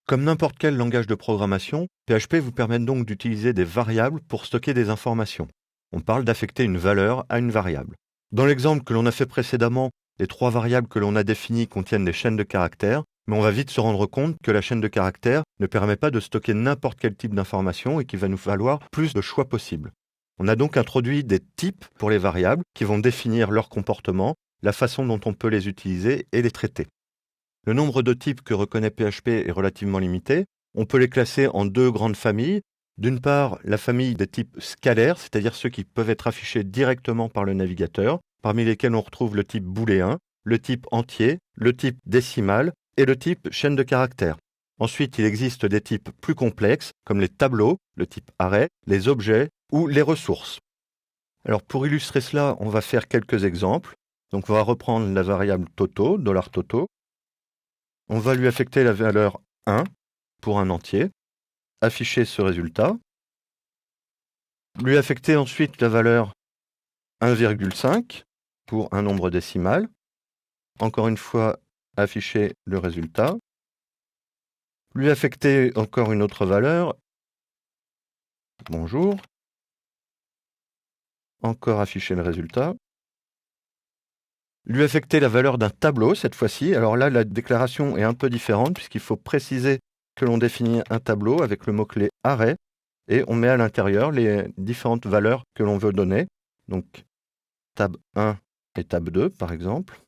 Comme n'importe quel langage de programmation, PHP vous permet donc d'utiliser des variables pour stocker des informations. On parle d'affecter une valeur à une variable. Dans l'exemple que l'on a fait précédemment, les 3 variables que l'on a définies contiennent des chaînes de caractères, mais on va vite se rendre compte que la chaîne de caractères ne permet pas de stocker n'importe quel type d'information et qu'il va nous falloir plus de choix possibles. On a donc introduit des types pour les variables qui vont définir leur comportement, la façon dont on peut les utiliser et les traiter. Le nombre de types que reconnaît PHP est relativement limité. On peut les classer en 2 grandes familles. D'une part, la famille des types scalaires, c'est-à-dire ceux qui peuvent être affichés directement par le navigateur, parmi lesquels on retrouve le type booléen, le type entier, le type décimal et le type chaîne de caractères. Ensuite, il existe des types plus complexes, comme les tableaux, le type array, les objets ou les ressources. Alors pour illustrer cela, on va faire quelques exemples. Donc on va reprendre la variable toto, $toto. On va lui affecter la valeur 1 pour un entier, afficher ce résultat, lui affecter ensuite la valeur 1,5 pour un nombre décimal, encore une fois afficher le résultat, lui affecter encore une autre valeur, bonjour, encore afficher le résultat, lui affecter la valeur d'un tableau cette fois-ci. Alors là, la déclaration est un peu différente puisqu'il faut préciser que l'on définit un tableau avec le mot-clé array et on met à l'intérieur les différentes valeurs que l'on veut donner. Donc tab 1 et tab 2 par exemple.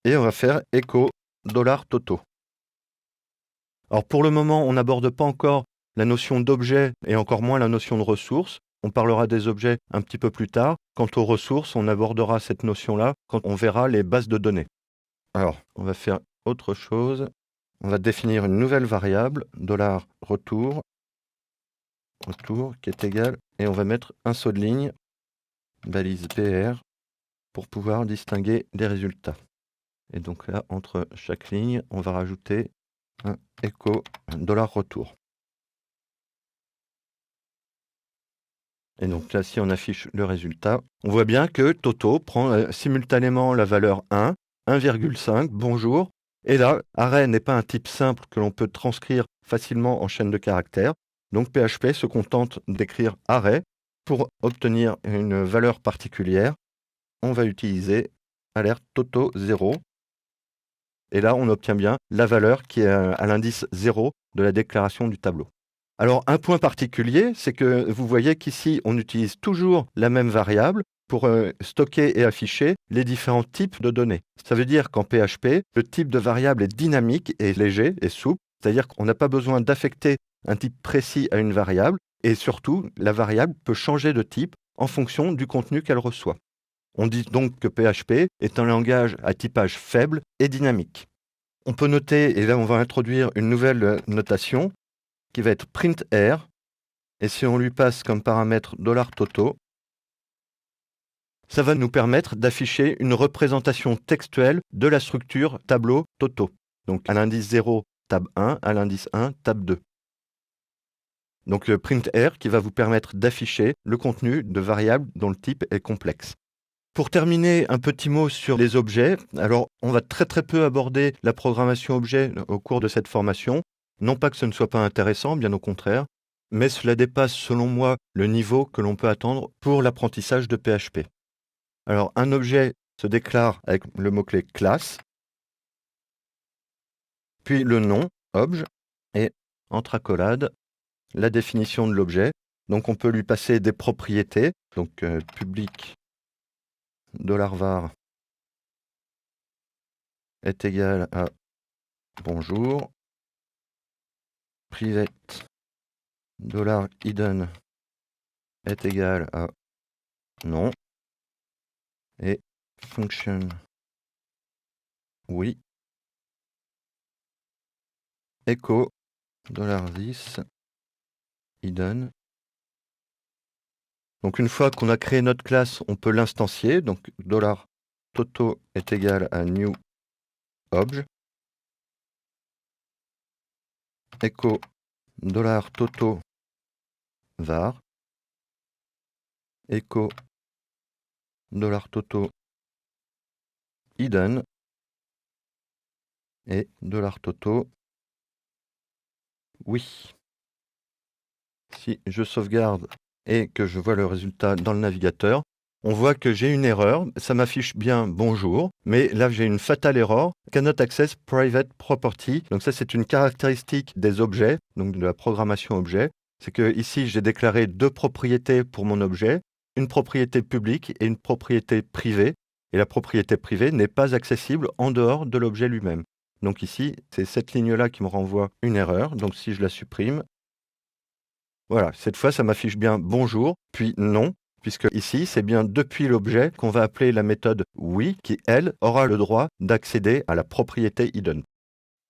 Et on va faire echo $toto. Alors pour le moment, on n'aborde pas encore la notion d'objet et encore moins la notion de ressources. On parlera des objets un petit peu plus tard. Quant aux ressources, on abordera cette notion-là quand on verra les bases de données. Alors, on va faire autre chose. On va définir une nouvelle variable, $retour, qui est égal, et on va mettre un saut de ligne, balise BR, pour pouvoir distinguer les résultats. Et donc là, entre chaque ligne, on va rajouter un echo $retour. Et donc là, si on affiche le résultat, on voit bien que Toto prend simultanément la valeur 1, 1,5, bonjour. Et là, array n'est pas un type simple que l'on peut transcrire facilement en chaîne de caractères. Donc PHP se contente d'écrire array. Pour obtenir une valeur particulière, on va utiliser alerte Toto 0. Et là, on obtient bien la valeur qui est à l'indice 0 de la déclaration du tableau. Alors, un point particulier, c'est que vous voyez qu'ici, on utilise toujours la même variable pour stocker et afficher les différents types de données. Ça veut dire qu'en PHP, le type de variable est dynamique et léger et souple, c'est-à-dire qu'on n'a pas besoin d'affecter un type précis à une variable, et surtout, la variable peut changer de type en fonction du contenu qu'elle reçoit. On dit donc que PHP est un langage à typage faible et dynamique. On peut noter, et là on va introduire une nouvelle notation, qui va être printr, et si on lui passe comme paramètre $toto, ça va nous permettre d'afficher une représentation textuelle de la structure tableau toto. Donc à l'indice 0, tab 1, à l'indice 1, tab 2. Donc le printr qui va vous permettre d'afficher le contenu de variables dont le type est complexe. Pour terminer, un petit mot sur les objets. Alors, on va très peu aborder la programmation objet au cours de cette formation. Non pas que ce ne soit pas intéressant, bien au contraire, mais cela dépasse, selon moi, le niveau que l'on peut attendre pour l'apprentissage de PHP. Alors, un objet se déclare avec le mot-clé classe, puis le nom, obj, et entre accolades, la définition de l'objet. Donc, on peut lui passer des propriétés, donc public $var est égal à bonjour, private $hidden est égal à non, et function oui, echo $this hidden. Donc une fois qu'on a créé notre classe, on peut l'instancier. Donc $toto est égal à new obj, echo $toto var, echo $toto hidden, et $Toto. Oui. Si je sauvegarde et que je vois le résultat dans le navigateur, on voit que j'ai une erreur. Ça m'affiche bien bonjour, mais là j'ai une fatale erreur. Cannot access private property. Donc ça c'est une caractéristique des objets, donc de la programmation objet. C'est que ici j'ai déclaré 2 propriétés pour mon objet, une propriété publique et une propriété privée. Et la propriété privée n'est pas accessible en dehors de l'objet lui-même. Donc ici, c'est cette ligne-là qui me renvoie une erreur. Donc si je la supprime, voilà, cette fois ça m'affiche bien bonjour, puis non, puisque ici c'est bien depuis l'objet qu'on va appeler la méthode oui, qui elle aura le droit d'accéder à la propriété hidden.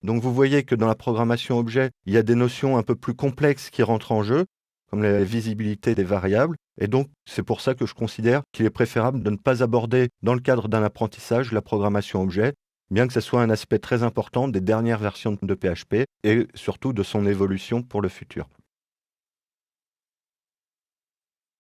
Donc vous voyez que dans la programmation objet, il y a des notions un peu plus complexes qui rentrent en jeu, comme la visibilité des variables, et donc c'est pour ça que je considère qu'il est préférable de ne pas aborder dans le cadre d'un apprentissage la programmation objet, bien que ce soit un aspect très important des dernières versions de PHP et surtout de son évolution pour le futur.